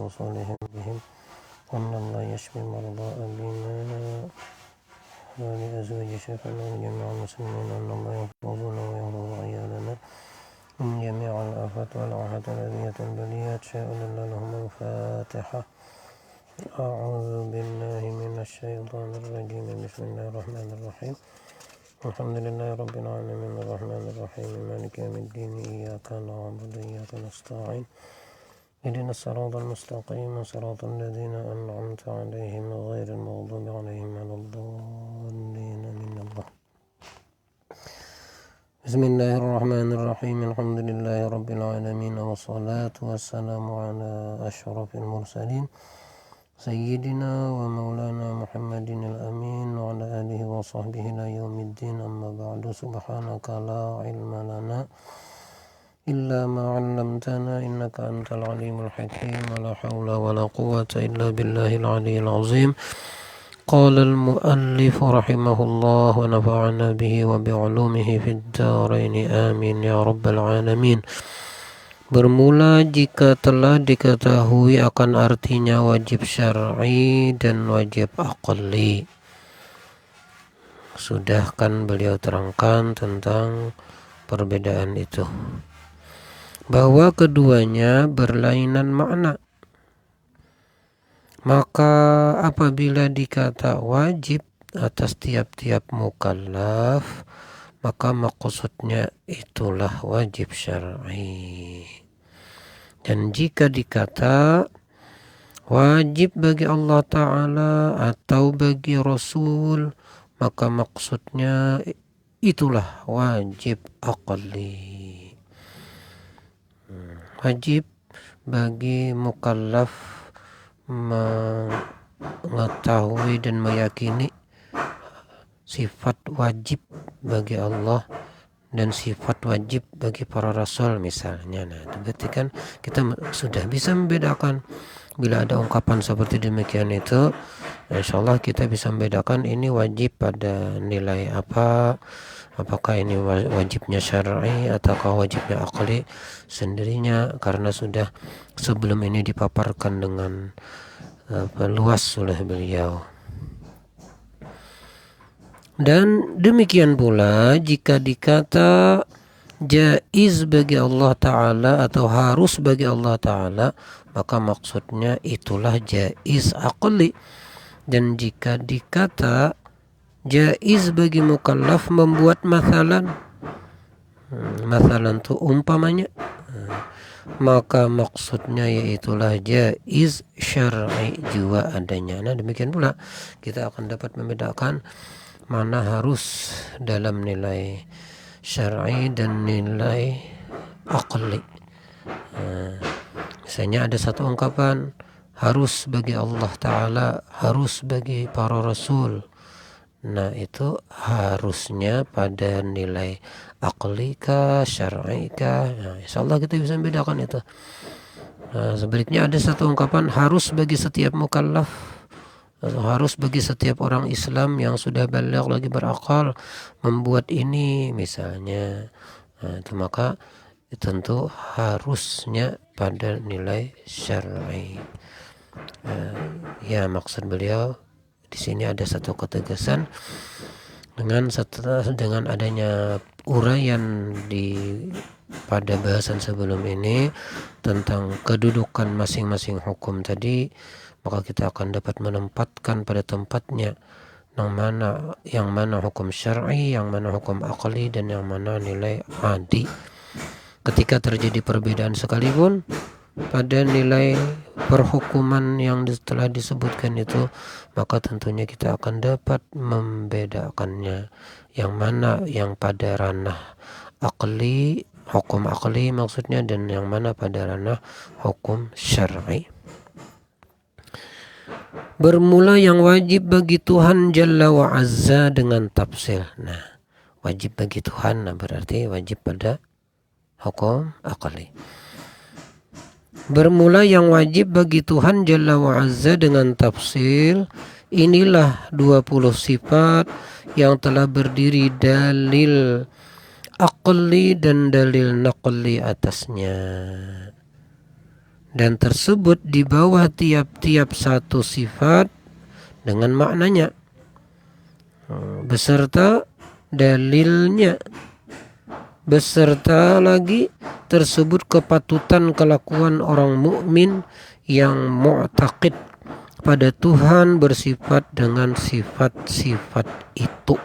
وصالحهم بهم وأن الله يشفي المرضى بنا ولأزواج شفعنا جميع المسلمين أن الله يحفظنا ويحفظ عيالنا من جميع الآفات والآحات والأذية والبليات شاء الله لهم الفاتحة. أعوذ بالله من الشيطان الرجيم بسم الله الرحمن الرحيم الحمد لله رب العالمين الرحمن الرحيم مالك يوم الدين إياك نعبد وإياك نستعين اهدنا الصراط المستقيم صراط الذين أنعمت عليهم غير المغضوب عليهم ولا الضالين آمين. الله بسم الله الرحمن الرحيم الحمد لله رب العالمين والصلاة والسلام على أشرف المرسلين سيدنا ومولانا محمد الأمين وعلى آله وصحبه إلى يوم الدين أما بعد سبحانك لا علم لنا إلا ما علمتنا إنك أنت العليم الحكيم ولا حول ولا قوة إلا بالله العلي العظيم. قال المؤلف رحمه الله ونفعنا به وبعلومه في الدارين آمين يا رب العالمين. Bermula jika telah diketahui akan artinya wajib syar'i dan wajib aqli. Sudah kan beliau terangkan tentang perbedaan itu, bahwa keduanya berlainan makna. Maka apabila dikata wajib atas tiap-tiap mukallaf, maka maksudnya itulah wajib syar'i. Dan jika dikata wajib bagi Allah Ta'ala atau bagi Rasul, maka maksudnya itulah wajib aqli. Wajib bagi mukallaf mengetahui dan meyakini sifat wajib bagi Allah dan sifat wajib bagi para rasul misalnya. Nah, itu berarti kan kita sudah bisa membedakan. Bila ada ungkapan seperti demikian itu, insyaallah kita bisa membedakan ini wajib pada nilai apa, apakah ini wajibnya syar'i ataukah wajibnya aqli sendirinya, karena sudah sebelum ini dipaparkan dengan luas oleh beliau. Dan demikian pula jika dikata jaiz bagi Allah Ta'ala atau harus bagi Allah Ta'ala, maka maksudnya itulah jaiz aqli. Dan jika dikata jaiz bagi mukallaf membuat mathalan itu umpamanya, maka maksudnya yaitulah jaiz syar'i juga adanya. Nah, demikian pula kita akan dapat membedakan mana harus dalam nilai syar'i dan nilai aqli. Misalnya ada satu ungkapan harus bagi Allah Ta'ala, harus bagi para rasul. Nah, itu harusnya pada nilai aqli kah, syar'i kah? Nah, insyaallah kita bisa membedakan itu. Nah, sebaliknya ada satu ungkapan harus bagi setiap mukallaf, harus bagi setiap orang Islam yang sudah baligh lagi berakal membuat ini misalnya. Nah, itu maka tentu harusnya pada nilai syar'i. Ya, maksud beliau di sini ada satu ketegasan dengan adanya uraian pada bahasan sebelum ini tentang kedudukan masing-masing hukum tadi, maka kita akan dapat menempatkan pada tempatnya yang mana hukum syar'i, yang mana hukum aqli, dan yang mana nilai adi. Ketika terjadi perbedaan sekalipun pada nilai perhukuman yang telah disebutkan itu, maka tentunya kita akan dapat membedakannya, yang mana yang pada ranah aqli, hukum aqli maksudnya, dan yang mana pada ranah hukum syar'i. Bermula yang wajib bagi Tuhan Jalla wa Azza dengan tafsil. Nah, wajib bagi Tuhan, nah berarti wajib pada hukum aqli. Bermula yang wajib bagi Tuhan Jalla wa Azza dengan tafsil, inilah 20 sifat yang telah berdiri dalil aqli dan dalil naqli atasnya. dan tersebut di bawah tiap-tiap satu sifat dengan maknanya beserta dalilnya, beserta lagi tersebut kepatutan kelakuan orang mukmin yang mu'taqid pada Tuhan bersifat dengan sifat-sifat itu.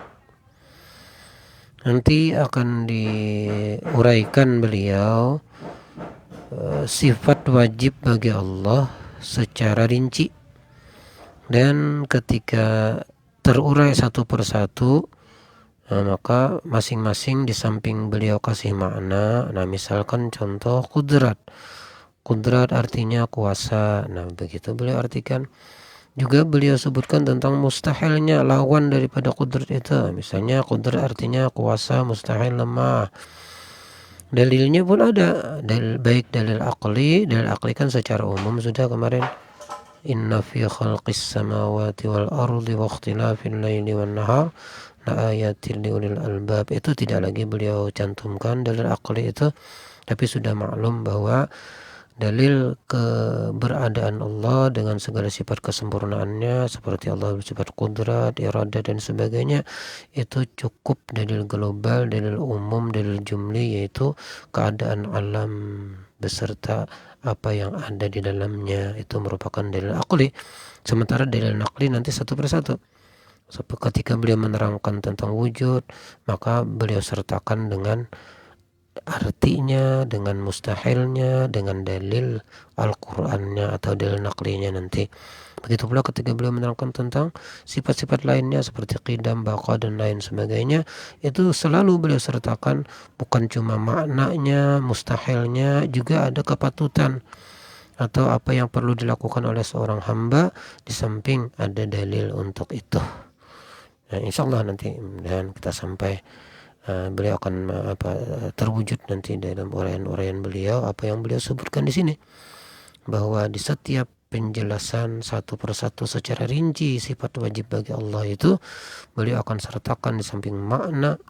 Nanti akan diuraikan beliau sifat wajib bagi Allah secara rinci, dan ketika terurai satu persatu maka masing-masing di samping beliau kasih makna. Nah, misalkan contoh kudrat artinya kuasa. Nah, begitu beliau artikan. Juga beliau sebutkan tentang mustahilnya lawan daripada kudrat itu. Misalnya kudrat artinya kuasa, mustahil lemah. Dalilnya pun ada, baik dalil akli kan secara umum sudah kemarin. Inna fi khalqis samawati wal ardi wa ikhtilafil laili wan nahar la ayatil liulil albab. Itu tidak lagi beliau cantumkan dalil akli itu, tapi sudah maklum bahwa dalil keberadaan Allah dengan segala sifat kesempurnaannya seperti Allah bersifat kudrat, iradah dan sebagainya, itu cukup dalil global, dalil umum, dalil jumli, yaitu keadaan alam beserta apa yang ada di dalamnya. Itu merupakan dalil akli. Sementara dalil nakli nanti satu persatu. Ketika beliau menerangkan tentang wujud, maka beliau sertakan dengan artinya, dengan mustahilnya, dengan dalil Al-Qur'annya atau dalil naklinya nanti. Begitu pula ketika beliau menerangkan tentang sifat-sifat lainnya seperti qidam, baqa dan lain sebagainya, itu selalu beliau sertakan bukan cuma maknanya, mustahilnya, juga ada kepatutan atau apa yang perlu dilakukan oleh seorang hamba di samping ada dalil untuk itu. Nah, insyaallah nanti dan kita sampai beliau akan terwujud nanti dalam uraian-uraian beliau apa yang beliau sebutkan di sini, bahwa di setiap penjelasan satu persatu secara rinci sifat wajib bagi Allah itu beliau akan sertakan di samping makna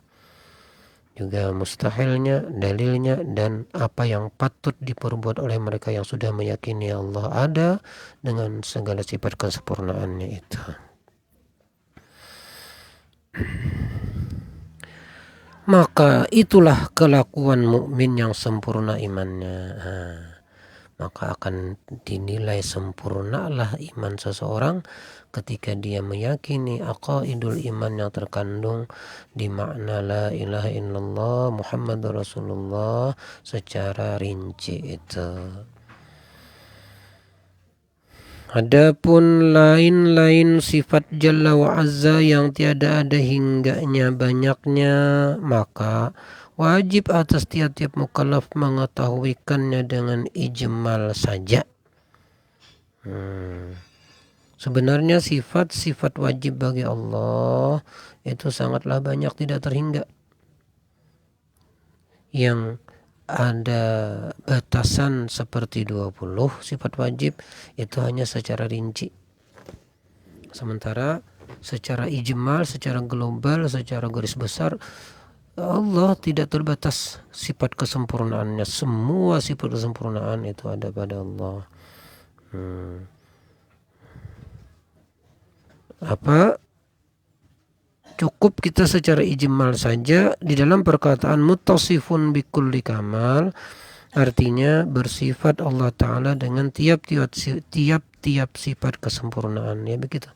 juga mustahilnya, dalilnya, dan apa yang patut diperbuat oleh mereka yang sudah meyakini Allah ada dengan segala sifat kesempurnaannya itu. Maka itulah kelakuan mukmin yang sempurna imannya. Maka akan dinilai sempurnalah iman seseorang ketika dia meyakini aqaidul iman yang terkandung di makna la ilaha illallah Muhammadur Rasulullah secara rinci itu. Adapun lain-lain sifat Jalla wa Azza yang tiada ada hingganya banyaknya, maka wajib atas tiap-tiap mukallaf mengetahuikannya dengan ijmal saja. Sebenarnya sifat-sifat wajib bagi Allah itu sangatlah banyak, tidak terhingga. Yang ada batasan seperti 20 sifat wajib itu hanya secara rinci. Sementara secara ijmal, secara global, secara garis besar, Allah tidak terbatas sifat kesempurnaannya. Semua sifat kesempurnaan itu ada pada Allah. Cukup kita secara ijmal saja di dalam perkataan muttasifun bikulli kamal, artinya bersifat Allah Ta'ala dengan tiap-tiap sifat kesempurnaan, ya begitu.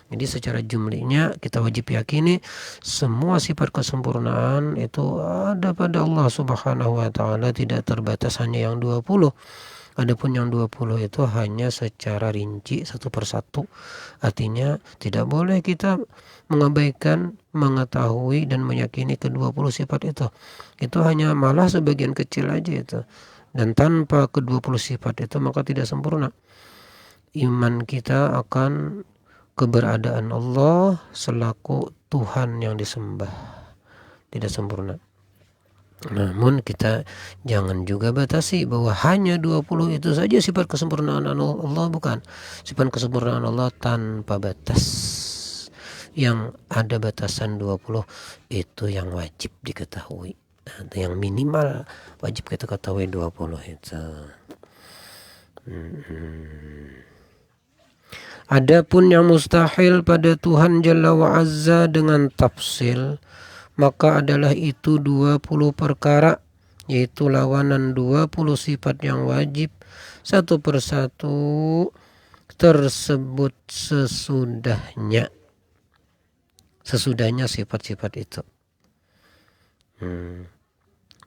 Jadi secara jumlahnya kita wajib yakini semua sifat kesempurnaan itu ada pada Allah Subhanahu wa Ta'ala, tidak terbatas hanya yang 20. Adapun yang 20 itu hanya secara rinci satu persatu. Artinya tidak boleh kita mengabaikan, mengetahui dan meyakini ke-20 sifat itu. Itu hanya malah sebagian kecil aja itu. Dan tanpa ke-20 sifat itu maka tidak sempurna. Iman kita akan keberadaan Allah selaku Tuhan yang disembah tidak sempurna. Namun kita jangan juga batasi bahwa hanya 20 itu saja sifat kesempurnaan Allah, bukan. Sifat kesempurnaan Allah tanpa batas. Yang ada batasan 20 itu yang wajib diketahui. Yang minimal wajib kita ketahui 20 itu. Adapun yang mustahil pada Tuhan Jalla wa Azza dengan tafsil, maka adalah itu 20 perkara, yaitu lawanan 20 sifat yang wajib satu persatu tersebut sesudahnya sifat-sifat itu.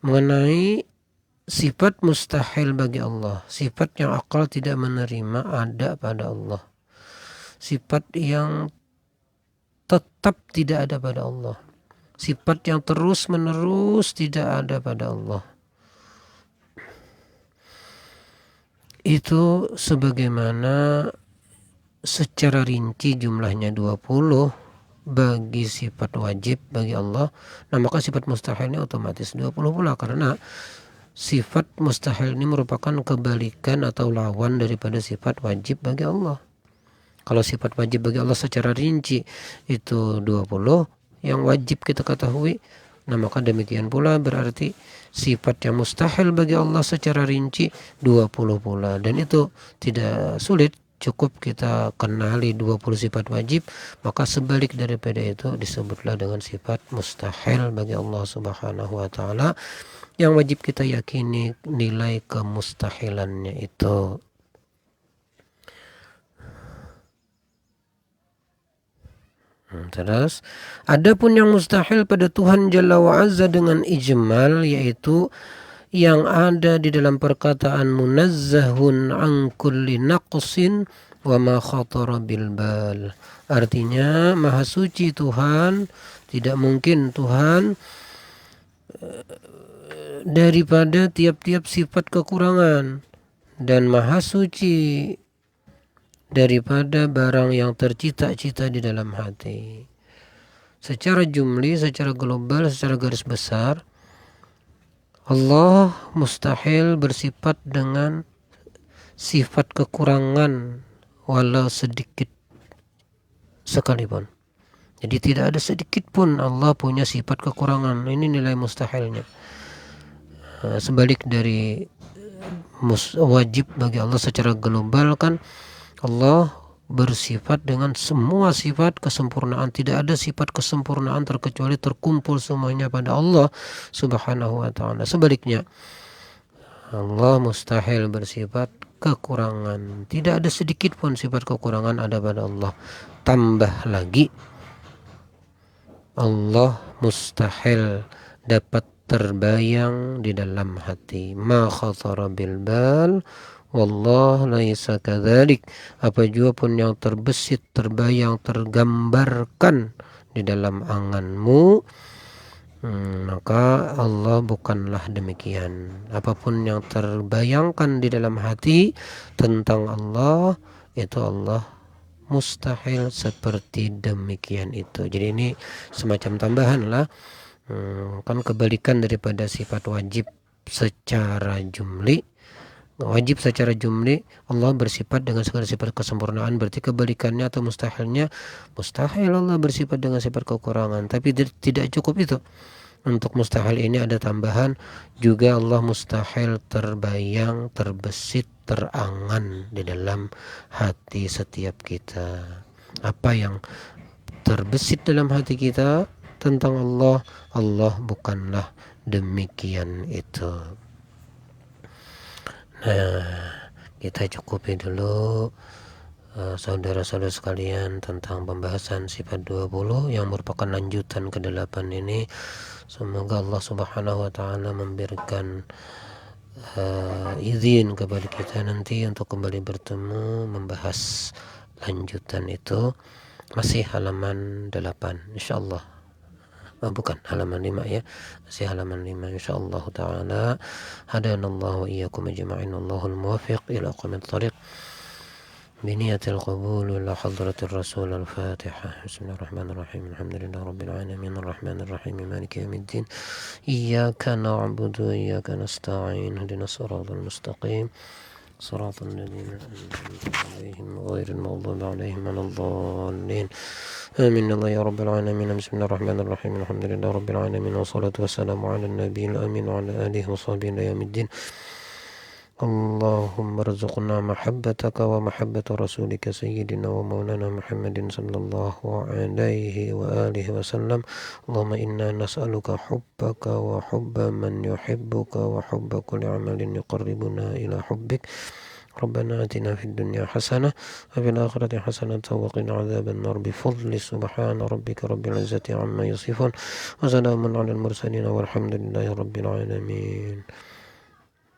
Mengenai sifat mustahil bagi Allah, sifat yang akal tidak menerima ada pada Allah, sifat yang tetap tidak ada pada Allah, sifat yang terus menerus tidak ada pada Allah. Itu sebagaimana secara rinci jumlahnya 20 bagi sifat wajib bagi Allah. Nah, maka sifat mustahil ini otomatis 20 pula, karena sifat mustahil ini merupakan kebalikan atau lawan daripada sifat wajib bagi Allah. Kalau sifat wajib bagi Allah secara rinci itu 20 yang wajib kita ketahui, nah maka demikian pula berarti sifat yang mustahil bagi Allah secara rinci 20 pula. Dan itu tidak sulit, cukup kita kenali 20 sifat wajib, maka sebalik daripada itu disebutlah dengan sifat mustahil bagi Allah Subhanahu wa taala, yang wajib kita yakini nilai kemustahilannya itu. Terus, adapun yang mustahil pada Tuhan Jalla wa Azza dengan ijmal, yaitu yang ada di dalam perkataan munazzahun an kulli naqsin wa ma khatara bil bal. Artinya maha suci Tuhan, tidak mungkin Tuhan daripada tiap-tiap sifat kekurangan, dan maha suci daripada barang yang tercita-cita di dalam hati. Secara jumli, secara global, secara garis besar, Allah mustahil bersifat dengan sifat kekurangan walau sedikit sekalipun. Jadi tidak ada sedikit pun Allah punya sifat kekurangan. Ini nilai mustahilnya. Sebalik dari wajib bagi Allah secara global, kan Allah bersifat dengan semua sifat kesempurnaan. Tidak ada sifat kesempurnaan terkecuali terkumpul semuanya pada Allah Subhanahu wa ta'ala. Sebaliknya, Allah mustahil bersifat kekurangan. Tidak ada sedikit pun sifat kekurangan ada pada Allah. Tambah lagi, Allah mustahil dapat terbayang di dalam hati. Ma khatara bil bal wallah laisa kadzalik. Apa jua pun yang terbesit, terbayang, tergambarkan di dalam anganmu, maka Allah bukanlah demikian. Apapun yang terbayangkan di dalam hati tentang Allah, itu Allah mustahil seperti demikian itu. Jadi ini semacam tambahan lah, kan kebalikan daripada sifat wajib secara jumli. Wajib secara jumli Allah bersifat dengan segala sifat kesempurnaan, berarti kebalikannya atau mustahilnya, mustahil Allah bersifat dengan sifat kekurangan. Tapi tidak cukup itu. Untuk mustahil ini ada tambahan juga, Allah mustahil terbayang, terbesit, terangan di dalam hati setiap kita. Apa yang terbesit dalam hati kita tentang Allah, Allah bukanlah demikian itu. Nah, kita cukupi dulu saudara-saudara sekalian tentang pembahasan sifat 20 yang merupakan lanjutan ke-8 ini. Semoga Allah Subhanahu wa ta'ala memberikan izin kepada kita nanti untuk kembali bertemu membahas lanjutan itu, masih halaman 8 insyaallah. Bukan halaman 5 ya, masih halaman 5 insyaallah taala. Hadanallahu wa iyyakum ajma'in, Allahul muwaffiq ila aqwamit thariq. بنية القبول إلى حضرة الرسول. الفاتحة. بسم الله الرحمن الرحيم. الحمد لله رب العالمين الرحمن الرحيم مالك يوم الدين. إياك نعبد وإياك نستعين اهدنا الصراط المستقيم صراط الذين أنعمت عليهم غير المغضوب عليهم ولا الضالين آمين. الله يا رب العالمين. بسم الله الرحمن الرحيم. الحمد لله رب العالمين والصلاة والسلام على النبي الأمين وعلى آله وصحبه إلى يوم الدين. اللهم ارزقنا محبتك ومحبة رسولك سيدنا ومولانا محمد صلى الله عليه وآله وسلم. اللهم إنا نسألك حبك وحب من يحبك وحب كل عمل يقربنا إلى حبك. ربنا آتنا في الدنيا حسنة وفي الآخرة حسنة وقنا عذاب النار بفضل سبحان ربك رب العزة عما يصفون وسلام على المرسلين والحمد لله رب العالمين.